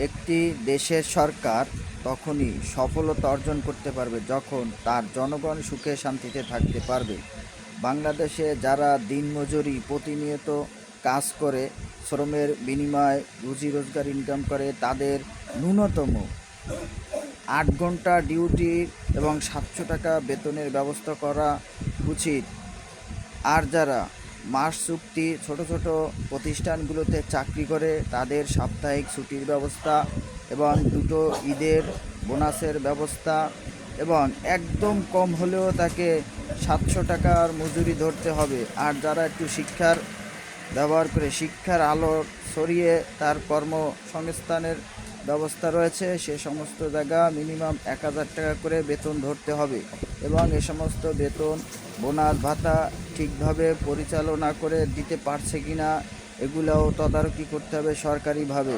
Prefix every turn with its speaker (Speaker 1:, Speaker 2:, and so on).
Speaker 1: একটি দেশের সরকার তখনই সফলতা অর্জন করতে পারবে যখন তার জনগণ সুখে শান্তিতে থাকতে পারবে। বাংলাদেশে যারা দিনমজুরি প্রতিনিয়ত কাজ করে শ্রমের বিনিময়ে রুজি রোজগার ইনকাম করে, তাদের ন্যূনতম 8 ঘন্টা ডিউটি এবং 700 টাকা বেতনের ব্যবস্থা করা উচিত। আর যারা মাস চুক্তি ছোট ছোট প্রতিষ্ঠানগুলোতে চাকরি করে, তাদের সাপ্তাহিক ছুটির ব্যবস্থা এবং দুটো ঈদের বোনাসের ব্যবস্থা, এবং একদম কম হলেও তাকে 700 টাকার মজুরি ধরতে হবে। আর যারা একটু শিক্ষার ব্যবহার করে শিক্ষার আলো ছড়িয়ে তার কর্মসংস্থানের ব্যবস্থা রয়েছে, সে সমস্ত জায়গা মিনিমাম 1000 টাকা করে বেতন ধরতে হবে। এবং এ সমস্ত বেতন বোনাস ভাতা ঠিকভাবে পরিচালনা করে দিতে পারছে কিনা এগুলোও তদারকি করতে হবে সরকারিভাবে।